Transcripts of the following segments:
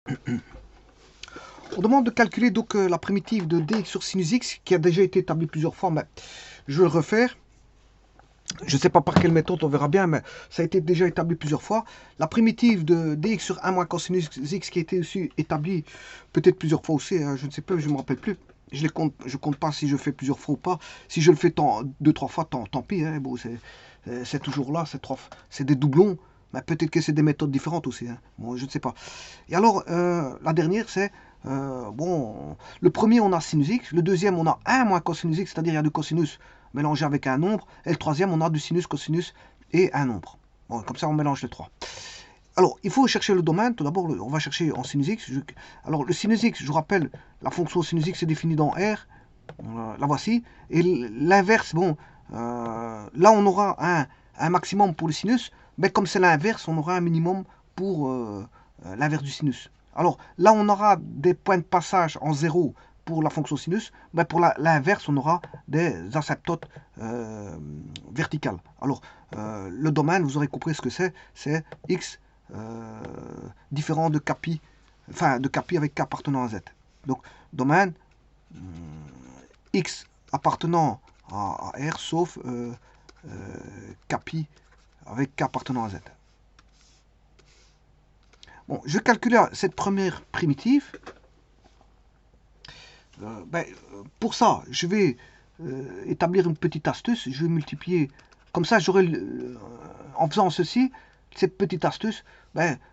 On demande de calculer donc la primitive de dx sur sinus x qui a déjà été établie plusieurs fois, mais je vais le refaire. Je ne sais pas par quelle méthode, on verra bien, mais ça a été déjà établi plusieurs fois. La primitive de dx sur 1 moins cosinus x qui a été aussi établie peut-être plusieurs fois aussi, hein, je ne sais plus, je ne me rappelle plus. Je compte pas si je fais plusieurs fois ou pas. Si je le fais deux, trois fois, tant pis. Hein, bon, c'est toujours là, c'est des doublons. Mais peut-être que c'est des méthodes différentes aussi. Hein. Bon, je ne sais pas. Et alors, la dernière, c'est bon, le premier, on a sinus x. Le deuxième, on a 1 moins cosinus x, c'est-à-dire il y a du cosinus mélangé avec un nombre. Et le troisième, on a du sinus, cosinus et un nombre. Bon, comme ça, on mélange les trois. Alors, il faut chercher le domaine. Tout d'abord, on va chercher en sinus x. Alors, le sinus x, je vous rappelle, la fonction sinus x est définie dans R. La voici. Et l'inverse, bon, là, on aura un maximum pour le sinus. Mais comme c'est l'inverse, on aura un minimum pour l'inverse du sinus. Alors, là, on aura des points de passage en zéro pour la fonction sinus, mais pour l'inverse, on aura des asymptotes verticales. Alors, le domaine, vous aurez compris ce que c'est x différent de capi, enfin de capi avec k appartenant à z. Donc, domaine x appartenant à R sauf capi avec k appartenant à z. Bon, je calcule cette première primitive. Pour ça, je vais établir une petite astuce. Je vais multiplier. Comme ça, en faisant ceci, cette petite astuce,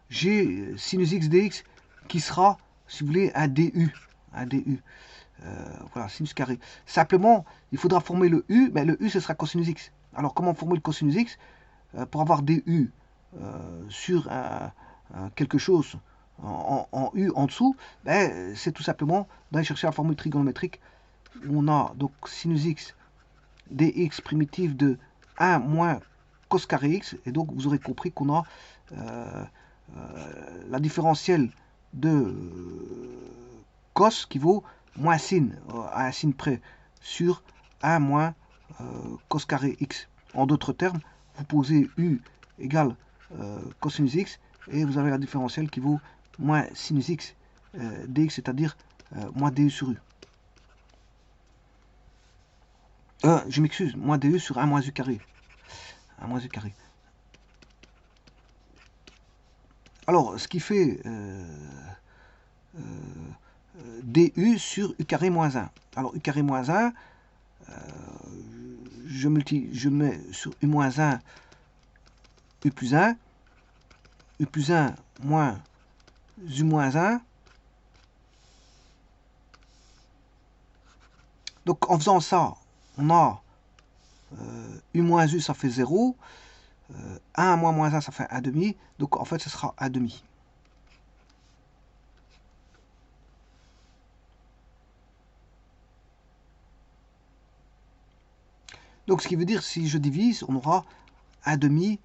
j'ai sinus x dx qui sera, si vous voulez, un du. Un du. Voilà, sinus carré. Simplement, il faudra former le u, mais le u, ce sera cosinus x. Alors, comment former le cosinus x pour avoir du sur quelque chose en U en dessous, c'est tout simplement d'aller chercher la formule trigonométrique où on a donc sinus x dx primitive de 1 moins cos carré x, et donc vous aurez compris qu'on a la différentielle de cos qui vaut moins sin, à un signe près, sur 1 moins cos carré x. En d'autres termes, vous posez u égale cosinus x, et vous avez la différentielle qui vaut moins sinus x dx, c'est-à-dire moins du sur u. Je m'excuse, moins du sur 1 moins u carré. 1 moins u carré. Alors, ce qui fait du sur u carré moins 1. Alors, u carré moins 1, je mets sur u moins 1 u plus 1, u plus 1 moins u moins 1. Donc, en faisant ça, on a u moins u, ça fait 0. 1 moins moins 1, ça fait 1 demi. Donc, en fait, ce sera 1 demi. Donc, ce qui veut dire, si je divise, on aura 1 demi.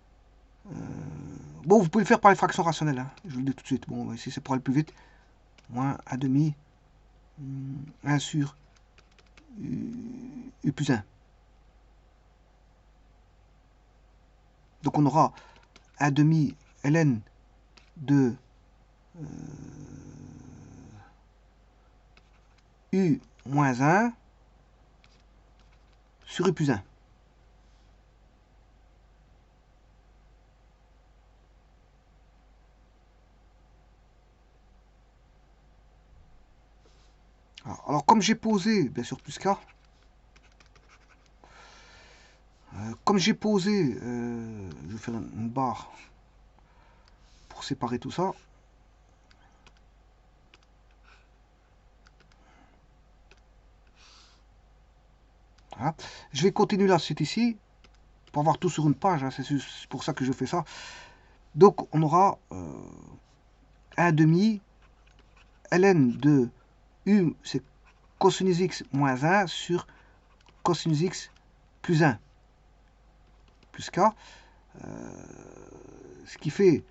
Bon, vous pouvez le faire par les fractions rationnelles. Hein. Je vous le dis tout de suite. Bon, ici, c'est pour aller plus vite. Moins 1 demi. 1 sur u plus 1. Donc, on aura 1 demi ln de u moins 1 sur u plus 1. Alors, comme j'ai posé, bien sûr, plus k, comme j'ai posé, je vais faire une barre pour séparer tout ça. Voilà. Je vais continuer la suite ici pour avoir tout sur une page. Hein, c'est pour ça que je fais ça. Donc, on aura 1 demi ln de u, c'est cosinus x moins 1 sur cosinus x plus 1 plus k. Ce qui fait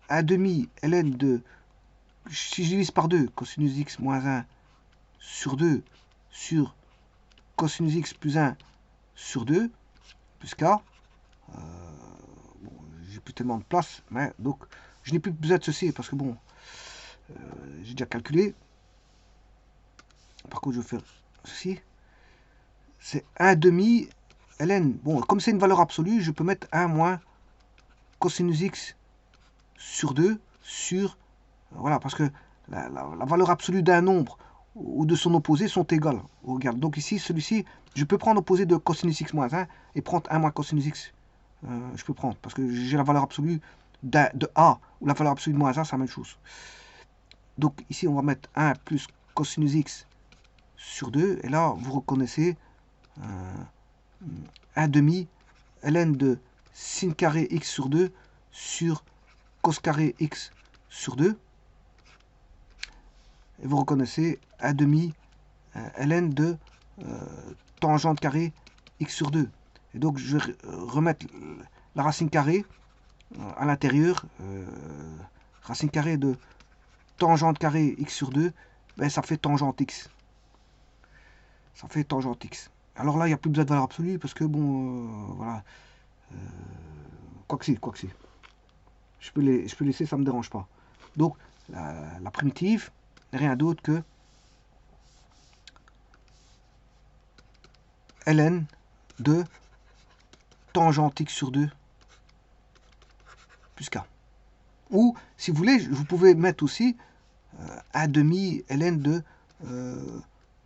1 demi ln de, si je divise par 2, cosinus x moins 1 sur 2 sur cosinus x plus 1 sur 2 plus k. Bon, j'ai plus tellement de place, mais donc je n'ai plus besoin de ceci parce que bon, j'ai déjà calculé. Par contre, je vais faire ceci. C'est 1 demi ln. Bon, comme c'est une valeur absolue, je peux mettre 1 moins cosinus x sur 2 sur... Voilà, parce que la valeur absolue d'un nombre ou de son opposé sont égales. Donc ici, celui-ci, je peux prendre l'opposé de cosinus x moins 1 et prendre 1 moins cosinus x. Je peux prendre, parce que j'ai la valeur absolue de a, ou la valeur absolue de moins 1, c'est la même chose. Donc ici, on va mettre 1 plus cosinus x sur 2, et là, vous reconnaissez 1 demi ln de sin carré x sur 2 sur cos carré x sur 2. Et vous reconnaissez 1 demi ln de tangente carré x sur 2. Et donc, je vais remettre la racine carrée à l'intérieur. Racine carrée de tangente carré x sur 2, ben, ça fait tangente x. Ça fait tangente x. Alors là, il n'y a plus besoin de valeur absolue parce que, bon, voilà. Quoi que c'est. Je peux laisser, ça ne me dérange pas. Donc, la primitive n'est rien d'autre que ln de tangente x sur 2 plus k. Ou, si vous voulez, vous pouvez mettre aussi 1 demi ln de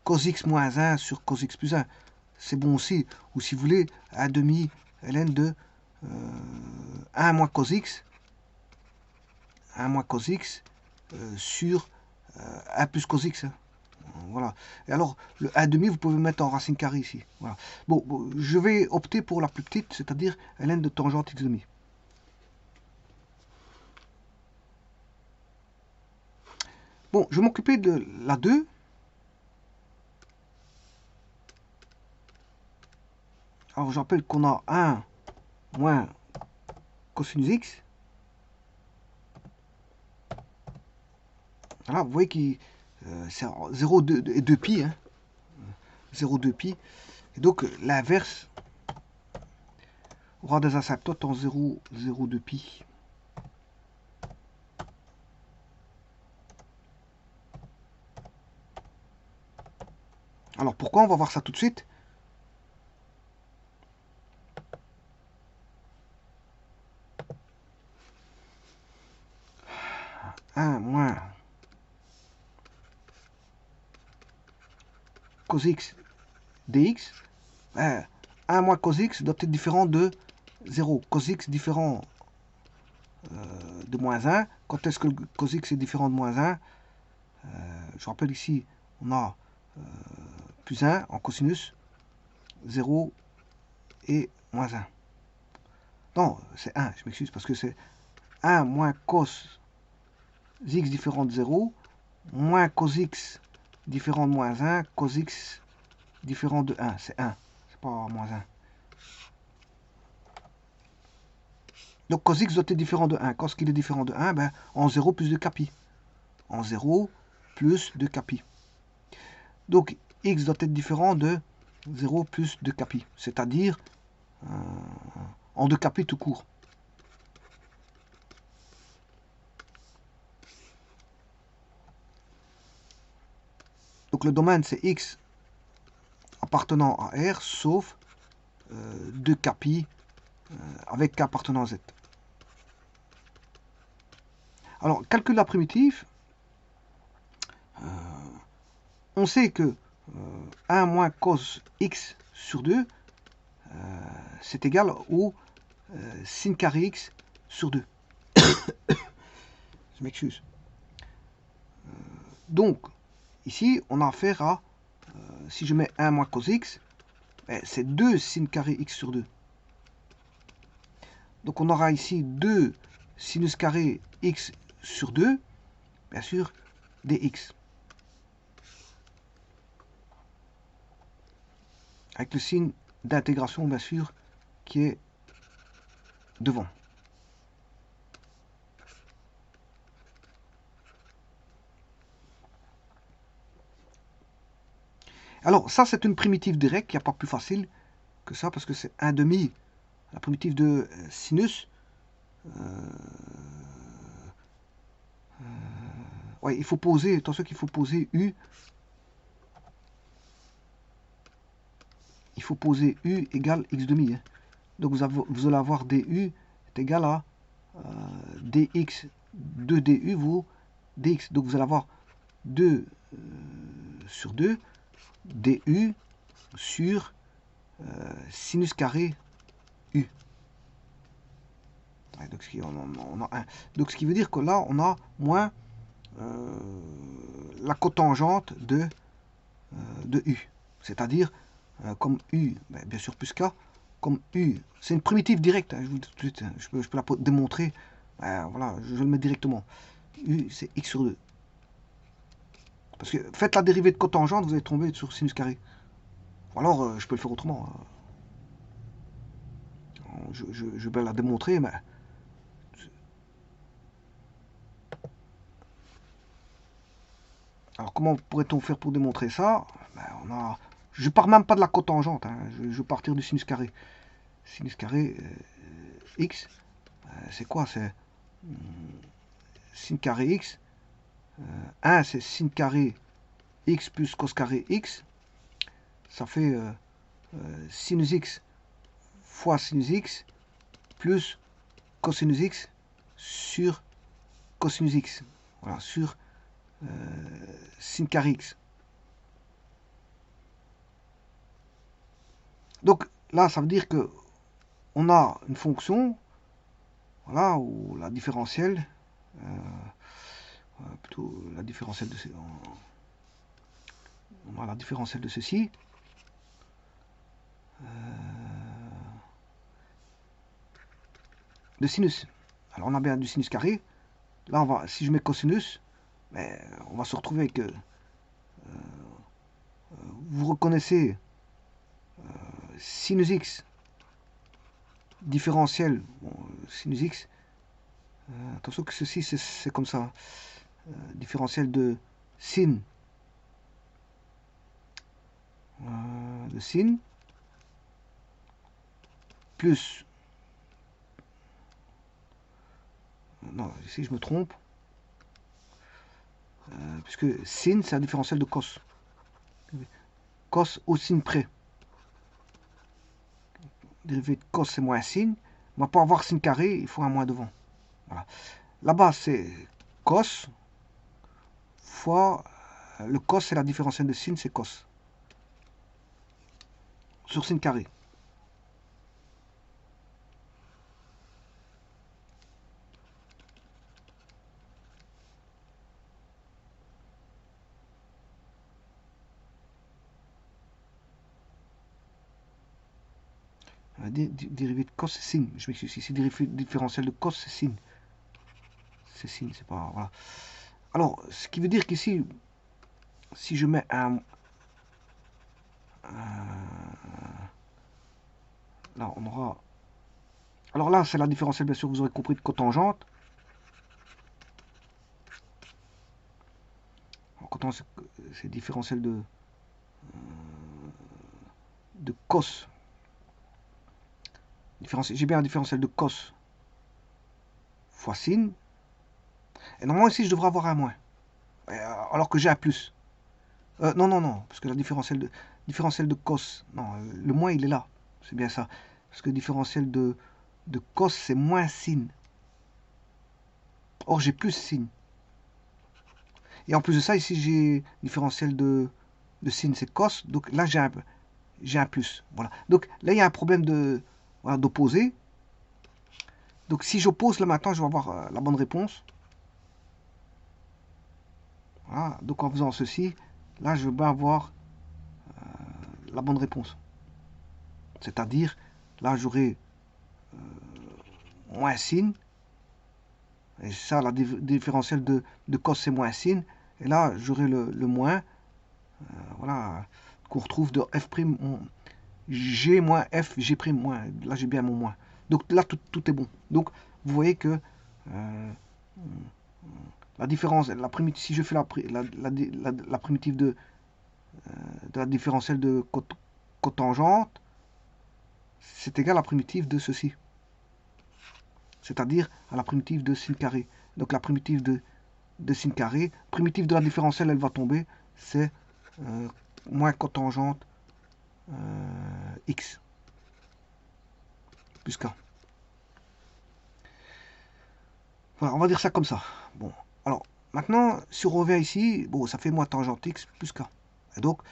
cos x moins 1 sur cos x plus 1. C'est bon aussi. Ou si vous voulez, 1 demi ln de 1 moins cos x, 1 moins cos x sur 1 plus cos x. Hein. Voilà. Et alors, le 1 demi, vous pouvez mettre en racine carrée ici. Voilà. Bon, je vais opter pour la plus petite, c'est-à-dire ln de tangente x demi. Bon, je vais m'occuper de la 2. Alors, je rappelle qu'on a 1 moins cosinus x. Voilà, vous voyez que c'est 0,2 et 2 pi. Hein. 0,2 pi. Et donc, l'inverse aura des asymptotes en 0,02 pi. Alors, pourquoi? On va voir ça tout de suite. Moins cos x dx, 1 moins cos x doit être différent de 0. Cos x différent de moins 1. Quand est-ce que le cos x est différent de moins 1? Je rappelle ici, on a plus 1 en cosinus, 0 et moins 1. Non, c'est 1, je m'excuse, parce que c'est 1 moins cos x différent de 0, moins cos x différent de moins 1, cos x différent de 1. C'est 1, c'est pas moins 1. Donc cos x doit être différent de 1. Quand il est différent de 1, ben, en 0 plus 2 capi. En 0 plus 2 capi. Donc x doit être différent de 0 plus 2 capi. C'est-à-dire en 2 capi tout court. Donc le domaine c'est x appartenant à R sauf 2 capi avec k appartenant à z. Alors, calcul la primitive. On sait que 1 moins cos x sur 2, c'est égal au sin carré x sur 2. Je m'excuse. Donc, ici, on a affaire à, si je mets 1 moins cos x, c'est 2 sin carré x sur 2. Donc, on aura ici 2 sinus carré x sur 2, bien sûr, dx. Avec le signe d'intégration, bien sûr, qui est devant. Alors, ça, c'est une primitive directe, il n'y a pas plus facile que ça, parce que c'est 1 demi, la primitive de sinus. Ouais, il faut poser, attention qu'il faut poser U. Il faut poser U égale X demi. Hein. Donc vous allez avoir DU est égal à DX. 2DU vaut DX. Donc vous allez avoir 2 sur 2 DU sur sinus carré U. Ouais, donc, on a 1. Donc ce qui veut dire que là, on a moins la cotangente de U. C'est-à-dire, comme U, ben, bien sûr plus K, comme U, c'est une primitive directe, hein, je vous dis tout de suite, hein, je peux la démontrer, voilà, je le mets directement. U, c'est X sur 2. Parce que faites la dérivée de cotangente, vous allez tomber sur sinus carré. Ou alors, je peux le faire autrement. Je vais la démontrer, mais... Alors, comment pourrait-on faire pour démontrer ça? Ben, je pars même pas de la cotangente, hein, je vais partir du sinus carré. Sinus carré X, c'est quoi? C'est sin carré X. 1, c'est sin carré X plus cos carré X. Ça fait sinus X fois sinus X plus cosinus X sur cosinus X. Voilà, sur sin carré X. Donc là, ça veut dire que on a une fonction, voilà, où la différentielle, plutôt la différentielle de on a la différentielle de ceci. De sinus. Alors on a bien du sinus carré. Là, si je mets cosinus, ben, on va se retrouver avec... vous reconnaissez sinus x différentiel. Bon, sinus x. Attention que ceci, c'est comme ça. Différentiel de sin. De sin. Plus... Non, ici je me trompe. Puisque sin, c'est un différentiel de cos. Cos au sin près. Dérivé de cos, c'est moins sin. Mais pour avoir sin carré, il faut un moins devant. Voilà. Là-bas, c'est cos fois... le cos, c'est la différentielle de sin, c'est cos. Sur sin carré. Dérivé de cos, c'est sin. Je m'excuse. Ici, différentiel de cos, c'est sin. C'est sin, c'est pas... Voilà. Alors, ce qui veut dire qu'ici, si je mets là, on aura... Alors là, c'est la différentielle, bien sûr, vous aurez compris, de cotangente. Cotangente, c'est différentiel de cos. J'ai bien un différentiel de cos fois sin. Et normalement, ici, je devrais avoir un moins. Alors que j'ai un plus. Non, non, non. Parce que la différentielle de cos... Non, le moins, il est là. C'est bien ça. Parce que le différentiel de cos, c'est moins sin. Or, j'ai plus sin. Et en plus de ça, ici, j'ai différentiel de sin, c'est cos. Donc là, j'ai un plus. Voilà. Donc là, il y a un problème d'opposer. Donc si j'oppose là maintenant, je vais avoir la bonne réponse. Voilà. Donc en faisant ceci, là, je vais avoir la bonne réponse. C'est-à-dire, là, j'aurai moins sin. Et ça, la différentielle de cos, c'est moins sin. Et là, j'aurai le moins. Voilà. Qu'on retrouve de f', g moins f, g', moins. Là, j'ai bien mon moins. Donc là, tout est bon. Donc, vous voyez que la différence, si je fais la primitive de la différentielle de cotangente, c'est égal à la primitive de ceci. C'est-à-dire à la primitive de sin carré. Donc la primitive de de sin carré. Primitive de la différentielle, elle va tomber. C'est moins cotangente x plus k. Voilà, on va dire ça comme ça. Bon, alors maintenant, si on revient ici, bon, ça fait moins tangente x plus k. Et donc,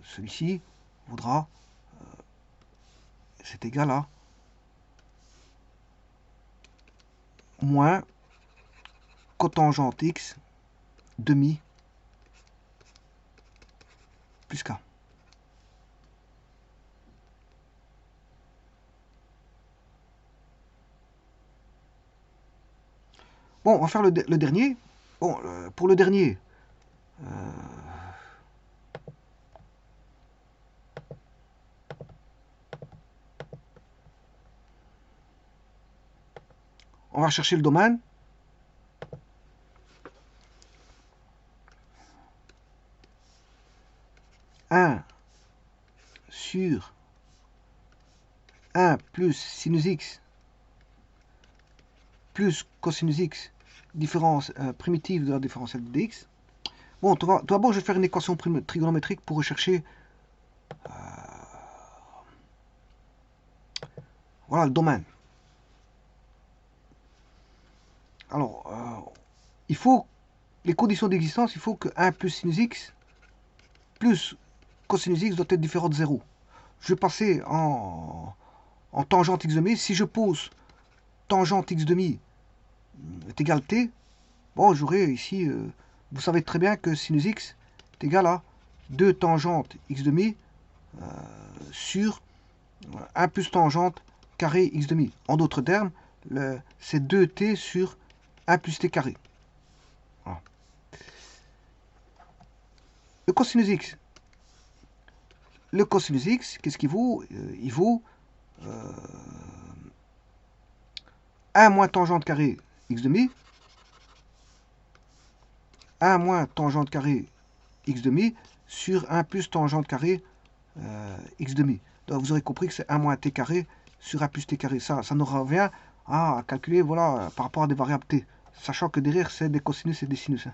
celui-ci vaudra, c'est égal à moins cotangente x demi plus k. Bon, on va faire le dernier. Bon, pour le dernier, on va chercher le domaine. Sur 1 plus sinus x plus cosinus x, différence primitive de la différentielle de dx. Bon, tout d'abord, je vais faire une équation trigonométrique pour rechercher voilà le domaine. Alors, il faut les conditions d'existence, il faut que 1 plus sinus x plus cosinus x doit être différent de 0. Je vais passer en tangente x demi. Si je pose tangente x demi est égal t, bon, j'aurai ici, vous savez très bien que sinus x est égal à 2 tangente x demi sur 1 plus tangente carré x demi. En d'autres termes, c'est 2t sur 1 plus t carré. Voilà. Le cosinus x. Le cosinus x, qu'est-ce qu'il vaut? Il vaut 1 moins tangente carré x demi, 1 moins tangente carré x demi sur 1 plus tangente carré x demi. Donc vous aurez compris que c'est 1 moins t carré sur 1 plus t carré. Ça nous revient à calculer voilà, par rapport à des variables t, sachant que derrière c'est des cosinus et des sinus.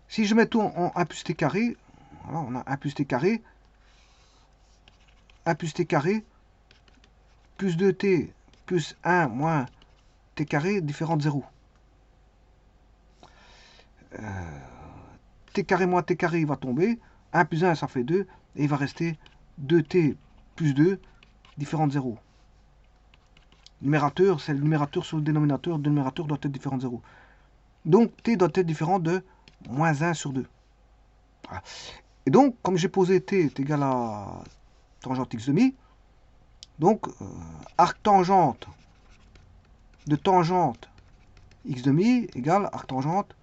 Si je mets tout en 1 plus t carré, voilà, on a 1 plus t carré, 1 plus t carré, plus 2t plus 1 moins t carré différent de 0. T carré moins t carré, il va tomber. 1 plus 1, ça fait 2. Et il va rester 2t plus 2 différent de 0. Numérateur, c'est le numérateur sur le dénominateur. Le numérateur doit être différent de 0. Donc, t doit être différent de moins 1 sur 2. Voilà. Et donc, comme j'ai posé t est égal à tangente x demi, donc, arc tangente de tangente x demi égale arc tangente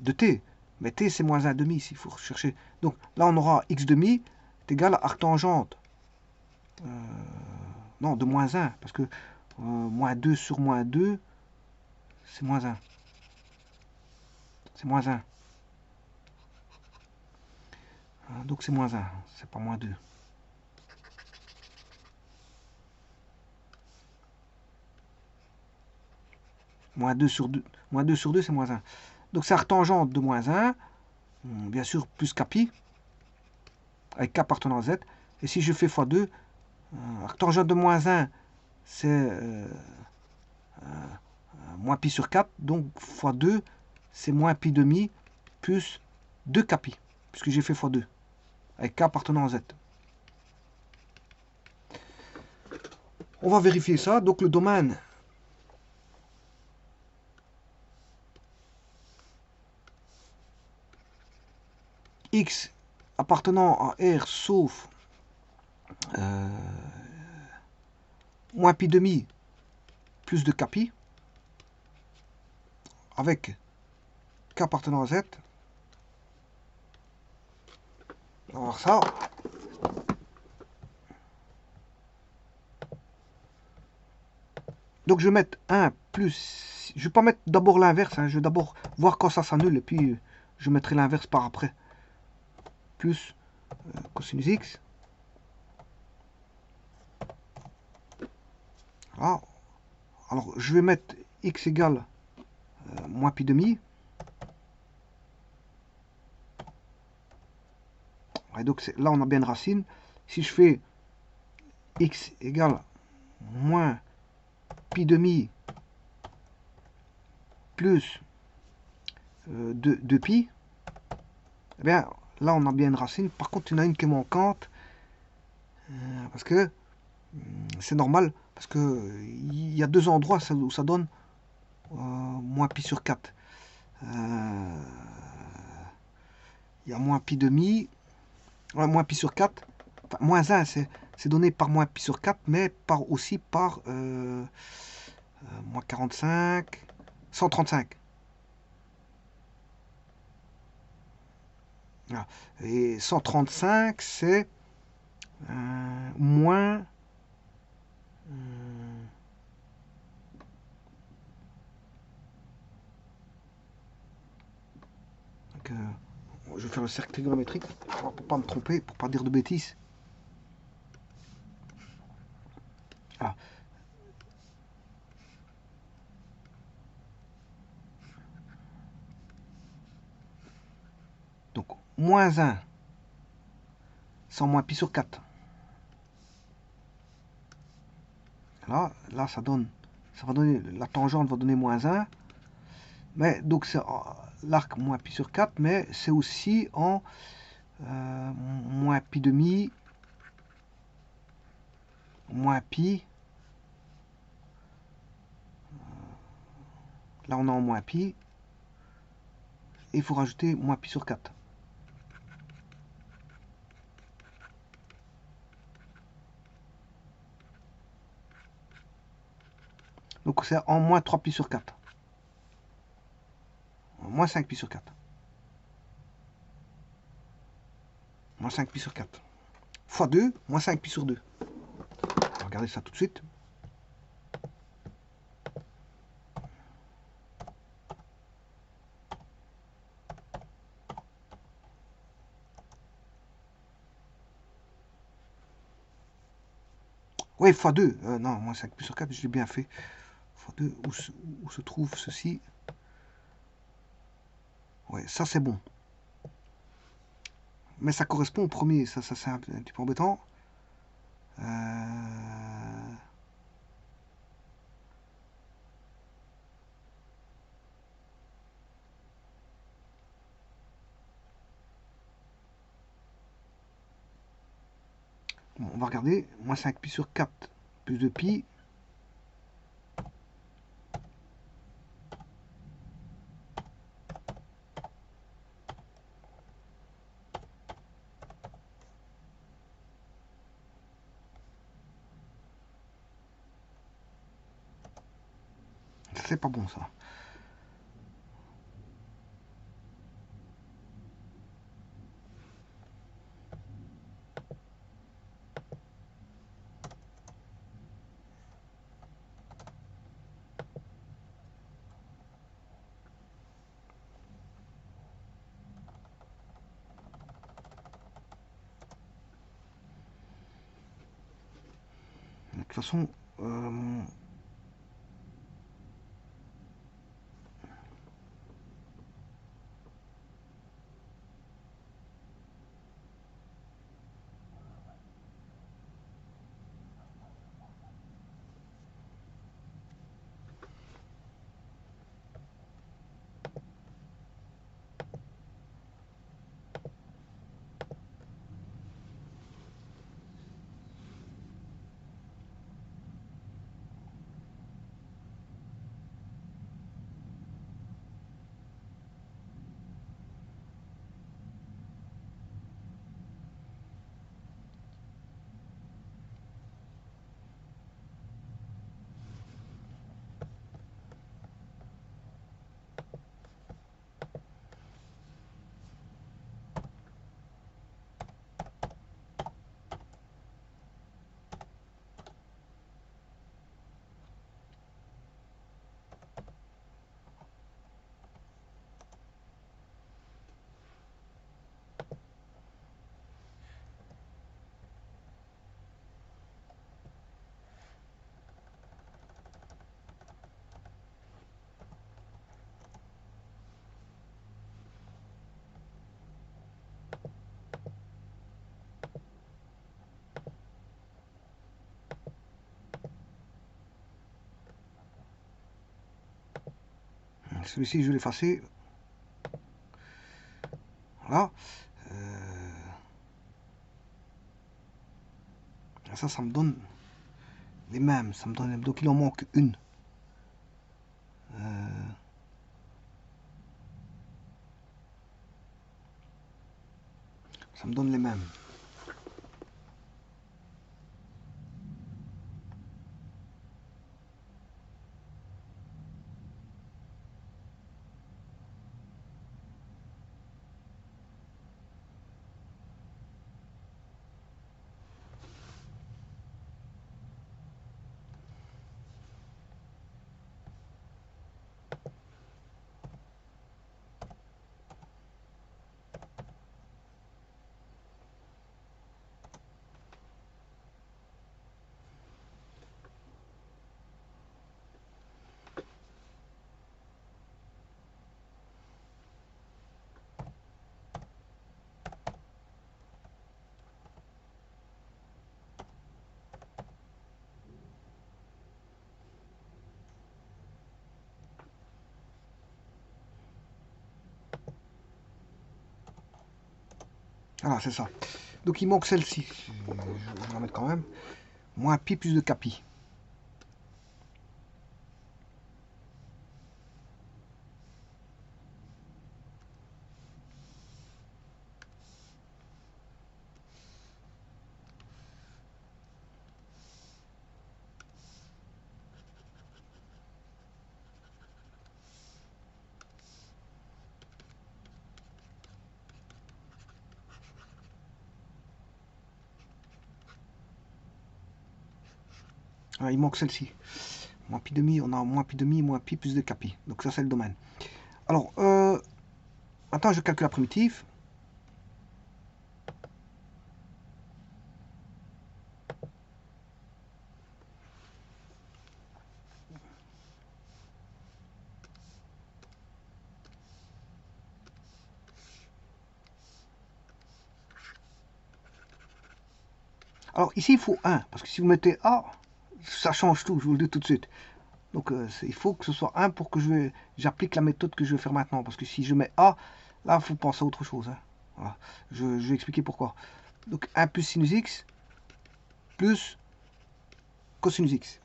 de t. Mais t, c'est moins 1 demi, s'il faut rechercher. Donc, là, on aura x demi est égal à arc tangente. Non, de moins 1, parce que moins 2 sur moins 2, c'est moins 1. C'est moins 1. Donc c'est moins 1, c'est pas moins 2. Moins 2 sur 2, moins 2 sur 2, c'est moins 1. Donc c'est arctangente de moins 1, bien sûr, plus capi, avec k appartenant à z. Et si je fais x2, arctangente de moins 1, c'est moins pi sur 4, donc x2, c'est moins pi demi, plus 2 capi, puisque j'ai fait x2, avec k appartenant à z. On va vérifier ça. Donc le domaine x appartenant à R sauf moins pi demi plus de capi avec k appartenant à z. On va voir ça. Donc je vais mettre 1 plus... Je ne vais pas mettre d'abord l'inverse, hein, je vais d'abord voir quand ça s'annule, et puis je mettrai l'inverse par après. Plus cosinus x. Voilà. Alors je vais mettre x égale moins pi demi. Et donc là on a bien une racine. Si je fais x égale moins pi demi plus 2 pi, eh bien là on a bien une racine. Par contre il y en a une qui est manquante, parce que c'est normal, parce que il y a deux endroits où ça donne moins pi sur 4. Il y a moins pi demi, moins pi sur 4, enfin, moins 1 c'est donné par moins pi sur 4, mais aussi par moins 45, 135. Voilà. Et 135 c'est moins donc, je vais faire le cercle trigonométrique pour pas me tromper, pour pas dire de bêtises. Voilà. Donc moins 1 sans moins pi sur 4. Là ça donne, ça va donner, la tangente va donner moins 1. Mais donc c'est l'arc moins pi sur 4, mais c'est aussi en moins pi demi, moins pi. Là on est en moins pi. Et il faut rajouter moins pi sur 4. Donc c'est en moins 3 pi sur 4. Moins 5 pi sur 4. Moins 5 pi sur 4. Fois 2, moins 5 pi sur 2. On va regarder ça tout de suite. Oui, fois 2. Non, moins 5 pi sur 4, je l'ai bien fait. Fois 2, où se trouve ceci? Ouais, ça c'est bon. Mais ça correspond au premier. Ça c'est un petit peu embêtant. Bon, on va regarder. Moins 5 pi sur 4 plus 2 pi. C'est pas bon ça. De toute façon, Celui-ci, je vais l'effacer. Voilà. Ça me donne les mêmes. Ça me donne... Donc il en manque une. Ça me donne les mêmes. Voilà, c'est ça. Donc il manque celle-ci. Je vais la mettre quand même. Moins pi plus de capi. Voilà, il manque celle-ci. Moins pi demi, on a moins pi demi, moins pi plus de capi. Donc ça, c'est le domaine. Alors, maintenant, je calcule la primitive. Alors, ici, il faut 1. Parce que si vous mettez A, ça change tout, je vous le dis tout de suite. Donc, il faut que ce soit 1 pour que j'applique la méthode que je vais faire maintenant. Parce que si je mets A, là, il faut penser à autre chose. Hein. Voilà. Je vais expliquer pourquoi. Donc, 1 plus sinus x plus cosinus x.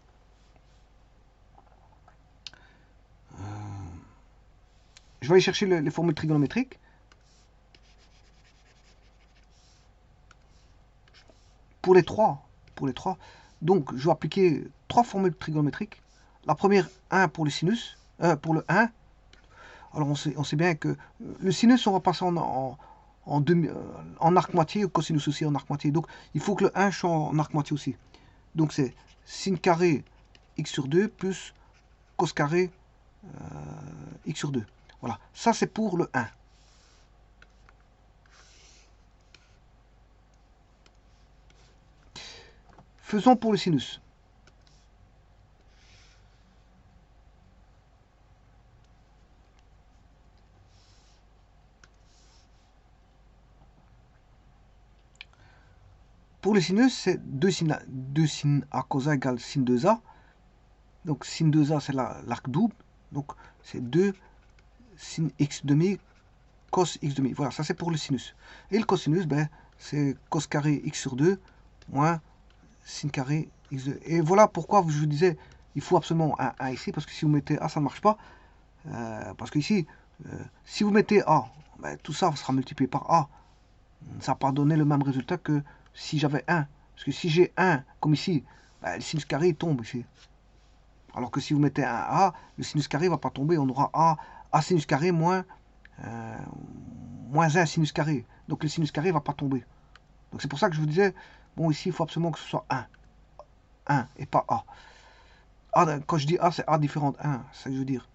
Je vais aller chercher les formules trigonométriques. Pour les trois. Donc, je vais appliquer 3 formules trigonométriques. La première, 1 pour le sinus, pour le 1. Alors, on sait bien que le sinus, on va passer en arc moitié, ou cosinus aussi en arc moitié. Donc, il faut que le 1 soit en arc moitié aussi. Donc, c'est sin carré x sur 2 plus cos carré x sur 2. Voilà, ça c'est pour le 1. Faisons pour le sinus. Pour le sinus, c'est 2 sin a cos A égale sin 2A. Donc sin 2A, c'est l'arc double. Donc c'est 2 sin x demi cos x demi. Voilà, ça c'est pour le sinus. Et le cosinus, ben, c'est cos carré x sur 2 moins sin carré x2. Et voilà pourquoi je vous disais, il faut absolument un A ici, parce que si vous mettez A, ça ne marche pas. Parce que ici, si vous mettez A, ben, tout ça sera multiplié par A. Ça va pas donner le même résultat que si j'avais 1. Parce que si j'ai 1, comme ici, ben, le sinus carré tombe ici. Alors que si vous mettez un A, le sinus carré ne va pas tomber. On aura A sinus carré moins 1 sinus carré. Donc le sinus carré ne va pas tomber. Donc c'est pour ça que je vous disais, bon ici il faut absolument que ce soit 1 et pas A. Quand je dis A, c'est A différent de 1, c'est ça que je veux dire.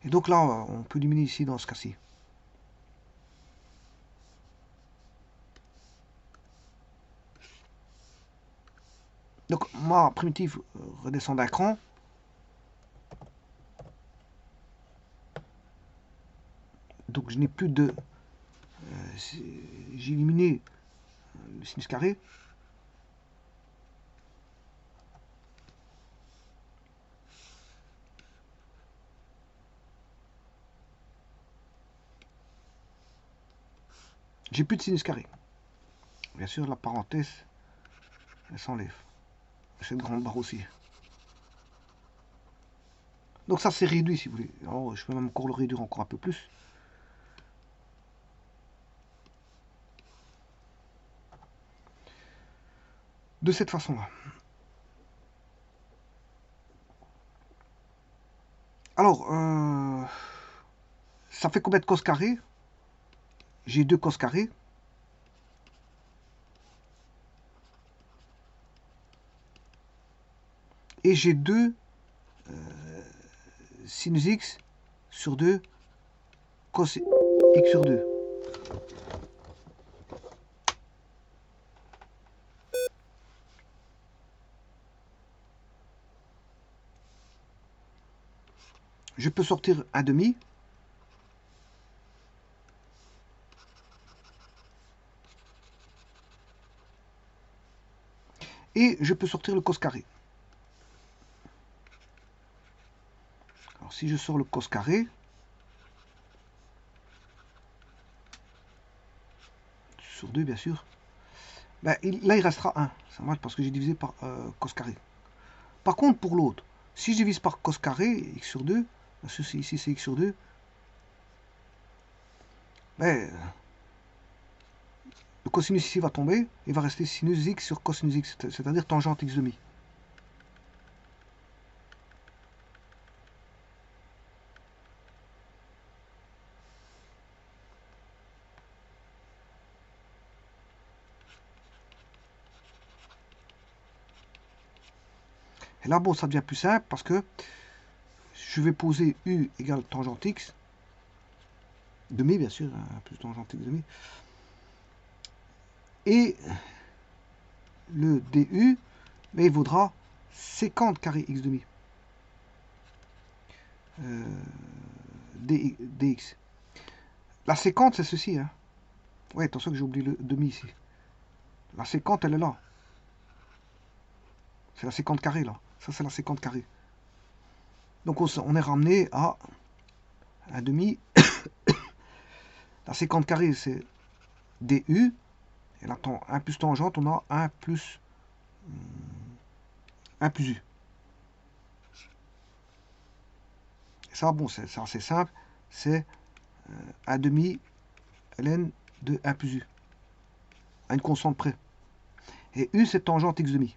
Et donc là, on peut éliminer ici dans ce cas-ci. Donc ma primitive redescend d'un cran. Donc je n'ai plus de... j'ai éliminé le sinus carré. J'ai plus de sinus carré. Bien sûr, la parenthèse, elle s'enlève. Cette grande barre aussi. Donc ça, c'est réduit, si vous voulez. Alors, je peux même encore le réduire encore un peu plus. De cette façon-là. Alors, ça fait combien de cos carrés? J'ai 2 cos carrés. Et j'ai 2 sinus x sur 2 cos x sur 2. Je peux sortir un demi. Et je peux sortir le cos carré. Alors si je sors le cos carré, sur 2 bien sûr, ben, là il restera 1. Ça marche parce que j'ai divisé par cos carré. Par contre pour l'autre, si je divise par cos carré, x sur 2, ceci ici c'est x sur 2, ben, le cosinus ici va tomber, il va rester sinus x sur cosinus x, c'est-à-dire tangente x demi. Et là, bon, ça devient plus simple parce que je vais poser u égale tangente x, demi bien sûr, hein, plus tangente x demi, et le du, mais il vaudra sécante carré x demi. Dx. La sécante, c'est ceci. Hein. Ouais, attention que j'ai oublié le demi ici. La sécante, elle est là. C'est la sécante carrée, là. Ça, c'est la sécante carrée. Donc, on est ramené à un demi. La sécante carrée, c'est du. Et là, 1 plus tangente, on a 1 plus u. Et ça, bon, c'est assez simple. C'est 1 demi ln de 1 plus u. À une constante près. Et u, c'est tangente x demi.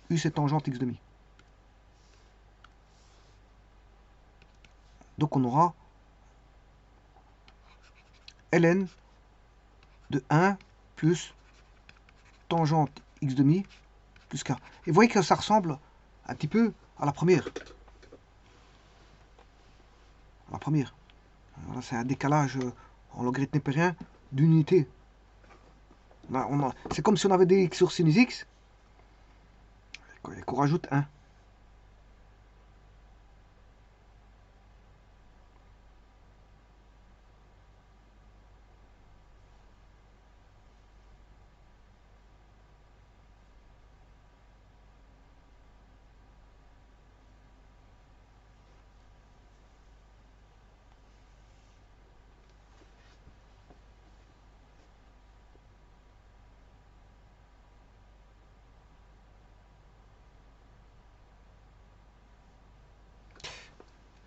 U, c'est tangente x demi. Donc, on aura ln de 1 plus tangente x demi plus k. Et vous voyez que ça ressemble un petit peu à la première. Voilà, c'est un décalage en logarithme népérien d'une unité. C'est comme si on avait des x sur sinus x et qu'on rajoute 1.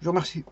Je vous remercie.